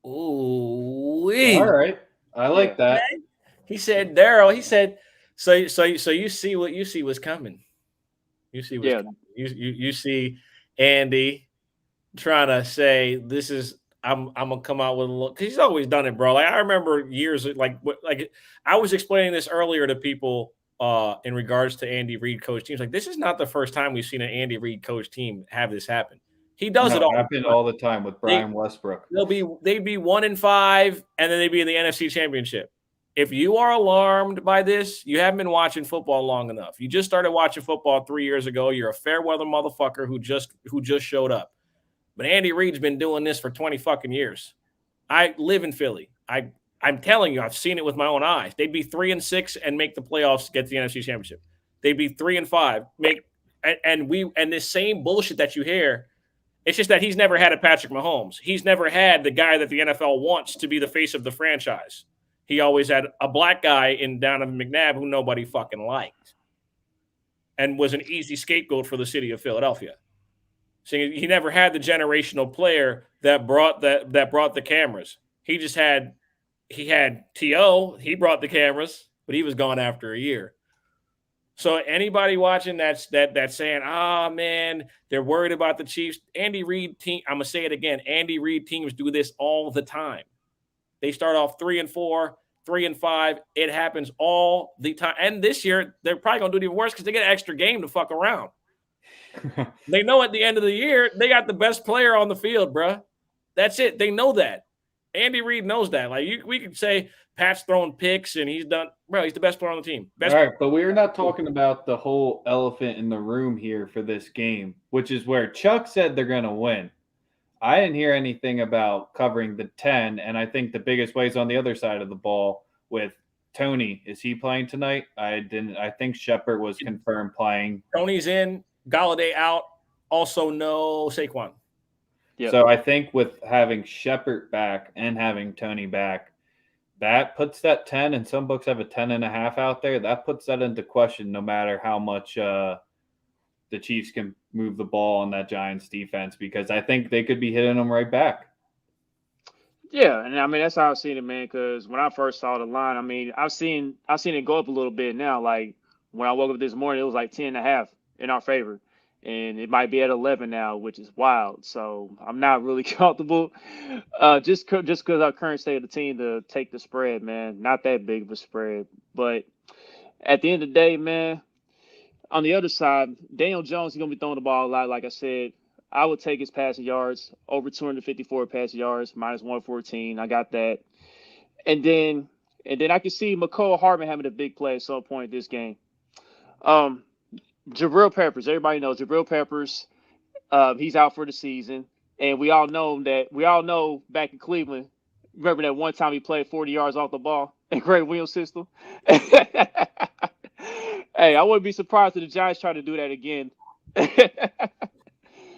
Ooh, all right, I like that. He said, Darrell. He said, so you see what's coming. You see what's coming. You see Andy trying to say this is. I'm gonna come out with a look because he's always done it, bro. Like I remember years, like I was explaining this earlier to people in regards to Andy Reid coach teams. Like, this is not the first time we've seen an Andy Reid coach team have this happen. He does it all the time with Brian Westbrook. They'd be 1-5, and then they'd be in the NFC Championship. If you are alarmed by this, you haven't been watching football long enough. You just started watching football 3 years ago. You're a fair weather motherfucker who just showed up. But Andy Reid's been doing this for 20 fucking years. I live in Philly. I'm telling you, I've seen it with my own eyes. They'd be 3-6 and make the playoffs to get to the NFC Championship. They'd be 3-5, and this same bullshit that you hear. It's just that he's never had a Patrick Mahomes. He's never had the guy that the NFL wants to be the face of the franchise. He always had a black guy in Donovan McNabb who nobody fucking liked and was an easy scapegoat for the city of Philadelphia. So he never had the generational player that brought the cameras. He had T.O., he brought the cameras, but he was gone after a year. So anybody watching that's saying, man, they're worried about the Chiefs. Andy Reid team, I'm gonna say it again. Andy Reid teams do this all the time. They start off 3-4, 3-5. It happens all the time. And this year, they're probably gonna do it even worse because they get an extra game to fuck around. They know at the end of the year, they got the best player on the field, bruh. That's it. They know that. Andy Reid knows that. Like we could say Pat's throwing picks and he's done. Bro, he's the best player on the team. All right, but we're not talking about the whole elephant in the room here for this game, which is where Chuck said they're going to win. I didn't hear anything about covering the 10, and I think the biggest way is on the other side of the ball with Tony. Is he playing tonight? I think Shepard was confirmed playing. Tony's in. Galladay out. Also no Saquon. Yep. So I think with having Shepard back and having Tony back, that puts that 10, and some books have a 10.5 out there. That puts that into question no matter how much the Chiefs can move the ball on that Giants defense, because I think they could be hitting them right back. Yeah, and I mean that's how I've seen it, man. Because when I first saw the line, I mean I've seen it go up a little bit now. Like when I woke up this morning, it was like 10.5 in our favor. And it might be at 11 now, which is wild. So I'm not really comfortable just because our current state of the team to take the spread, man. Not that big of a spread. But at the end of the day, man, on the other side, Daniel Jones is going to be throwing the ball a lot. Like I said, I would take his passing yards, over 254 passing yards, minus 114. I got that. And then I can see McCole Hardman having a big play at some point this game. Jabril Peppers, everybody knows Jabril Peppers. He's out for the season, and we all know back in Cleveland. Remember that one time he played 40 yards off the ball in Greg Williams' system. Hey, I wouldn't be surprised if the Giants try to do that again.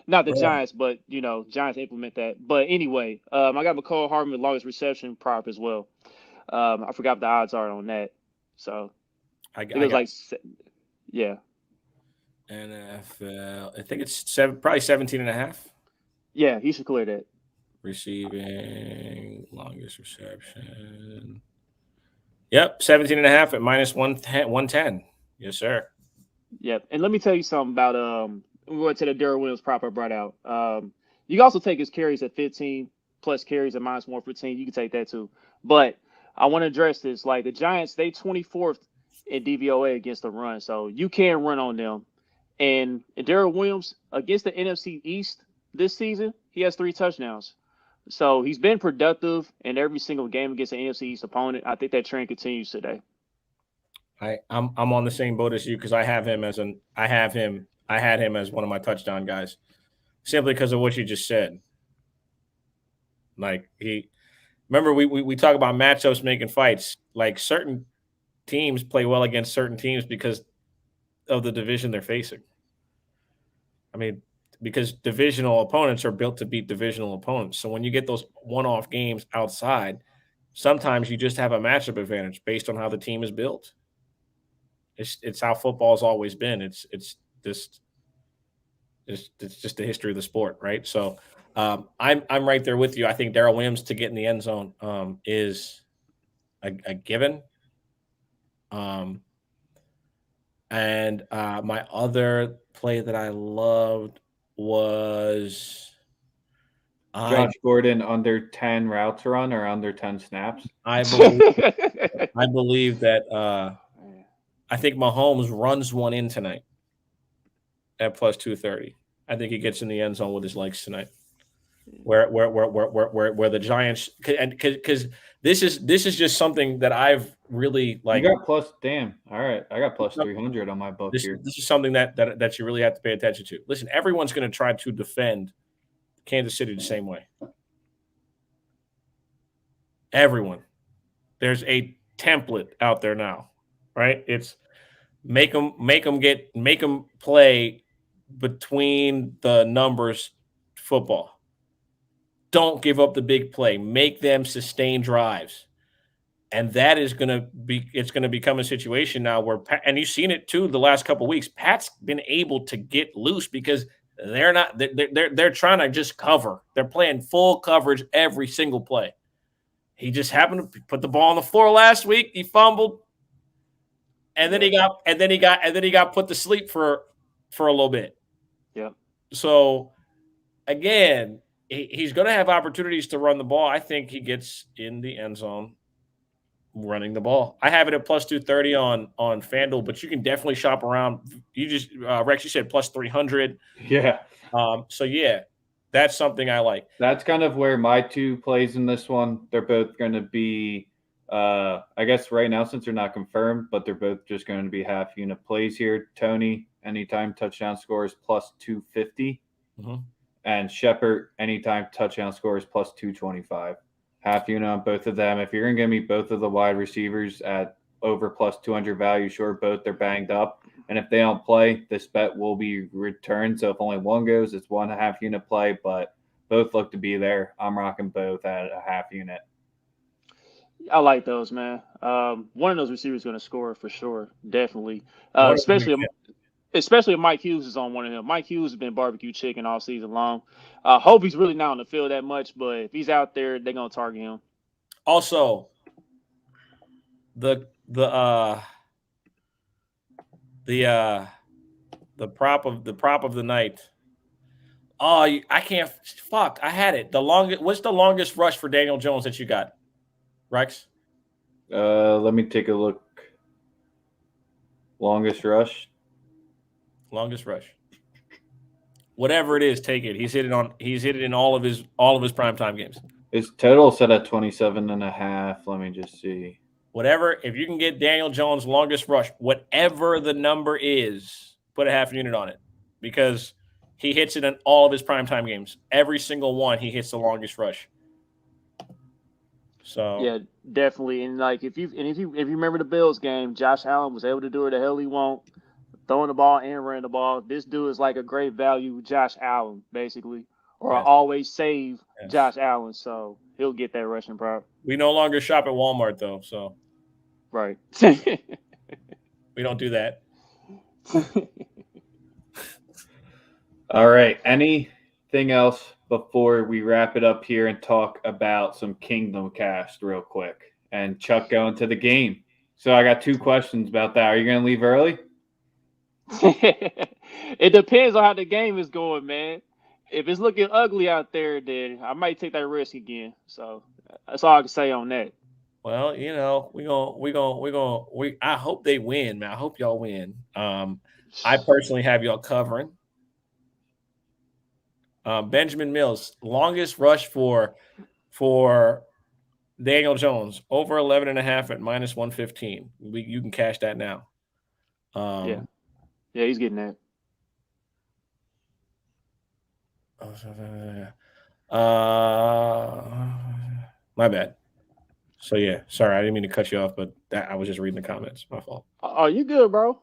Not the Giants, but Giants implement that. But anyway, I got McCole Hardman with longest reception prop as well. I forgot what the odds are on that. So yeah. NFL, I think it's probably 17.5. Yeah, he should clear that. Receiving, longest reception. Yep, 17.5 at minus 110. Yes, sir. Yep, and let me tell you something about we went to the Darrell Williams prop I brought out. You can also take his carries at 15 plus carries at minus 115. You can take that too. But I want to address this. Like the Giants, they 24th in DVOA against the run, so you can run on them. And Darrell Williams, against the NFC East this season, he has 3 touchdowns. So he's been productive in every single game against an NFC East opponent. I think that trend continues today. I'm on the same boat as you because I had him as one of my touchdown guys, simply because of what you just said. Like remember we talk about matchups making fights. Like certain teams play well against certain teams because of the division they're facing. I mean, because divisional opponents are built to beat divisional opponents. So when you get those one-off games outside, sometimes you just have a matchup advantage based on how the team is built. It's how football's always been. It's just the history of the sport, right? So I'm right there with you. I think Darrell Williams to get in the end zone is a given. And my other play that I loved was Josh Gordon under 10 routes run or under 10 snaps. I believe that I think Mahomes runs one in tonight at plus 230. I think he gets in the end zone with his legs tonight. Where the Giants, because this is just something that I've really like. You got plus, damn. All right, I got plus 300 on my book here. This is something that you really have to pay attention to. Listen, everyone's going to try to defend Kansas City the same way. Everyone. There's a template out there now, right? It's make them play between the numbers football. Don't give up the big play. Make them sustain drives. And that is going to become a situation now where, and you've seen it too the last couple of weeks, Pat's been able to get loose because they're trying to just cover. They're playing full coverage every single play. He just happened to put the ball on the floor last week. He fumbled. And then he got put to sleep for a little bit. Yeah. So again, he's going to have opportunities to run the ball. I think he gets in the end zone running the ball. I have it at plus 230 on FanDuel, but you can definitely shop around. You just Rex, you said plus 300. Yeah. So yeah, that's something I like. That's kind of where my two plays in this one. They're both going to be, I guess right now since they're not confirmed, but they're both just going to be half unit plays here. Tony, anytime touchdown scores plus 250. Mm-hmm. And Shepard, anytime touchdown scores plus 225. Half unit on both of them. If you're going to give me both of the wide receivers at over plus 200 value, sure, both they're banged up. And if they don't play, this bet will be returned. So if only one goes, it's 1.5 unit play, but both look to be there. I'm rocking both at a half unit. I like those, man. One of those receivers is going to score for sure, definitely. Especially if Mike Hughes is on one of them. Mike Hughes has been barbecue chicken all season long. Hope he's really not on the field that much, but if he's out there, they're going to target him. Also, the prop of the night. Oh, I can't. Fuck, I had it. What's the longest rush for Daniel Jones that you got, Rex? Let me take a look. Longest rush. Whatever it is, take it. He's hit it in all of his primetime games. His total set at 27.5. Let me just see. Whatever, if you can get Daniel Jones' longest rush, whatever the number is, put a half unit on it because he hits it in all of his primetime games. Every single one, he hits the longest rush. So yeah, definitely. And like if you remember the Bills game, Josh Allen was able to do it the hell he want. Throwing the ball and running the ball. This dude is like a great value Josh Allen, basically. Or yes. Always save Josh Allen, so he'll get that rushing prop. We no longer shop at Walmart, though, so. Right. We don't do that. All right. Anything else before we wrap it up here and talk about some Kingdom Cast real quick? And Chuck going to the game. So I got two questions about that. Are you going to leave early? It depends on how the game is going, man. If it's looking ugly out there, then I might take that risk again. So that's all I can say on that. Well, you know, I hope they win, man. I hope y'all win. I personally have y'all covering. Benjamin Mills, longest rush for Daniel Jones, over 11.5 at minus 115. You can cash that now. Yeah, he's getting that. My bad. So yeah, sorry, I didn't mean to cut you off, but I was just reading the comments. My fault. Oh, you good, bro?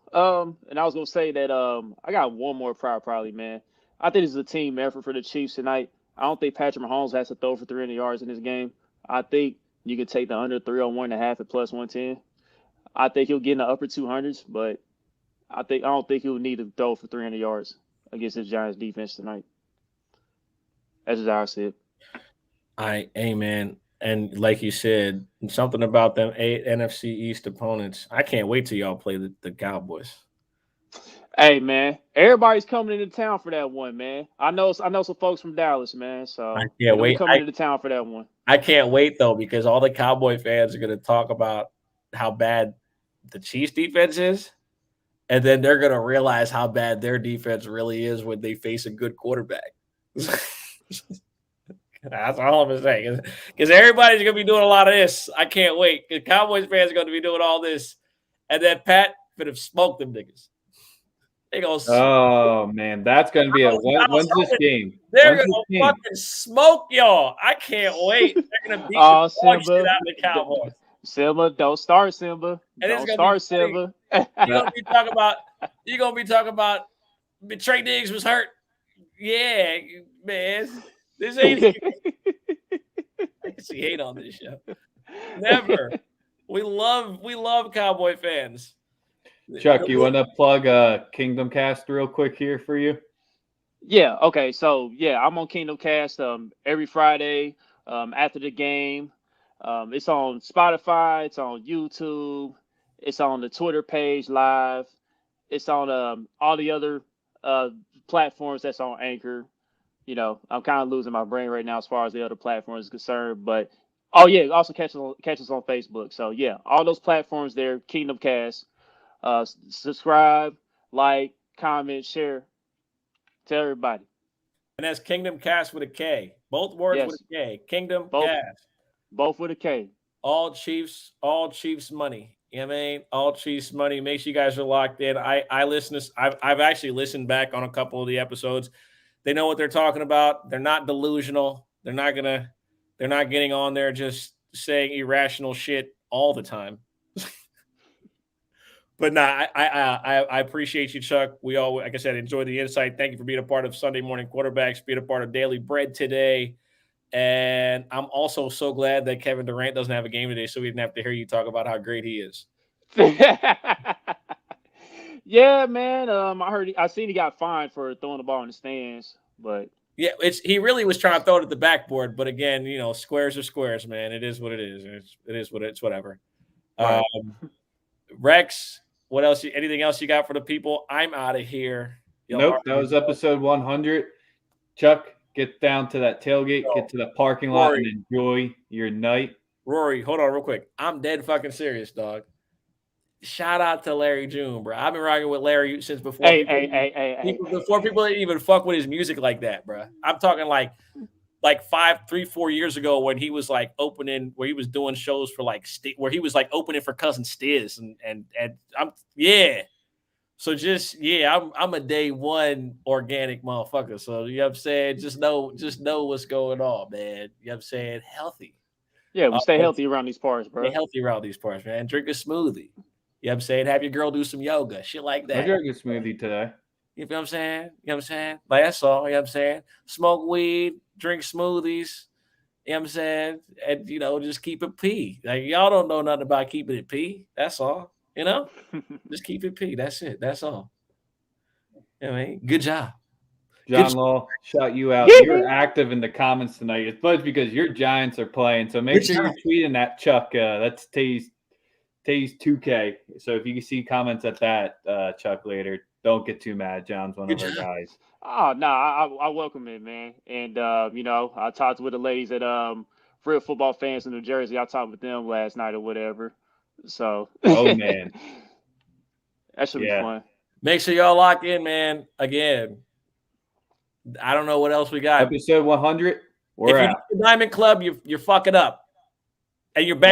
And I was gonna say that I got one more prop probably, man. I think this is a team effort for the Chiefs tonight. I don't think Patrick Mahomes has to throw for 300 yards in this game. I think you can take the under 301.5 at plus 110. I think he'll get in the upper 200s, but I don't think he'll need to throw for 300 yards against the Giants defense tonight. That's just how I see it. Amen. And like you said, something about them 8 NFC East opponents. I can't wait till y'all play the Cowboys. Hey, man, everybody's coming into town for that one, man. I know some folks from Dallas, man. So I can't wait. Coming into town for that one. I can't wait though because all the Cowboy fans are going to talk about how bad the Chiefs defense is, and then they're going to realize how bad their defense really is when they face a good quarterback. That's all I'm saying. Because everybody's going to be doing a lot of this. I can't wait. Because Cowboys fans are going to be doing all this. And then Pat could have smoked them niggas. They go. Oh man, that's gonna be when's this game? They're gonna fucking smoke y'all. I can't wait. They're gonna beat the dog shit out of the Cowboys. Simba, don't start Simba. And don't start Simba. You're gonna be talking about Trey Diggs was hurt. Yeah, man. This ain't I can see hate on this show. Never. We love Cowboy fans. Chuck, you want to plug Kingdom Cast real quick here for you? Yeah. Okay. So yeah, I'm on Kingdom Cast every Friday after the game. It's on Spotify. It's on YouTube. It's on the Twitter page live. It's on all the other platforms that's on Anchor. You know, I'm kind of losing my brain right now as far as the other platforms is concerned. But oh yeah, also catch us on Facebook. So yeah, all those platforms there, Kingdom Cast. Subscribe, like, comment, share. Tell everybody. And that's Kingdom Cast with a K. Both words with a K. Kingdom Cast. Both with a K. All Chiefs money. You know what I mean? All Chiefs money. Make sure you guys are locked in. I listen to I've actually listened back on a couple of the episodes. They know what they're talking about. They're not delusional. They're not getting on there just saying irrational shit all the time. But nah, I appreciate you, Chuck. We all, like I said, enjoy the insight. Thank you for being a part of Sunday Morning Quarterbacks, being a part of Daily Bread today. And I'm also so glad that Kevin Durant doesn't have a game today, so we didn't have to hear you talk about how great he is. Yeah, man. I seen he got fined for throwing the ball in the stands, but yeah, he really was trying to throw it at the backboard. But again, you know, squares are squares, man. It is what it is. It is what it's whatever. Right. Rex, what else? Anything else you got for the people? I'm out of here. Nope, that was episode 100. Chuck, get down to that tailgate, get to the parking lot, and enjoy your night. Rory, hold on real quick. I'm dead fucking serious, dog. Shout out to Larry June, bro. I've been rocking with Larry since before. Before people even fuck with his music like that, bro. I'm talking like 4 years ago when he was like opening, where he was doing shows for like where he was like opening for Cousin Stiz, and I'm So just I'm a day one organic motherfucker. So you know what I'm saying? Just know what's going on, man. You know what I'm saying? Healthy. Yeah, we stay healthy around these parts, bro. Stay healthy around these parts, man. Drink a smoothie. You know what I'm saying? Have your girl do some yoga, shit like that. I drank a smoothie today. You know what I'm saying? You know what I'm saying? Like that's all. You know what I'm saying? Smoke weed, drink smoothies. You know what I'm saying? And, you know, just keep it P. Like, y'all don't know nothing about keeping it P. That's all. You know? Just keep it P. That's it. That's all. You know what I mean? Good job. John Law, shout you out. You're active in the comments tonight. It's because your Giants are playing. So make sure you're tweeting that, Chuck. That's Taze 2K. So if you can see comments at that, Chuck, later, don't get too mad. John's one of our guys. Oh, no, I welcome it, man. And, you know, I talked with the ladies at Real Football Fans in New Jersey. I talked with them last night or whatever. So. Oh, man. That should be fun. Make sure y'all lock in, man. Again, I don't know what else we got. Episode 100. We're out. If you're Diamond Club, you're fucking up. And you're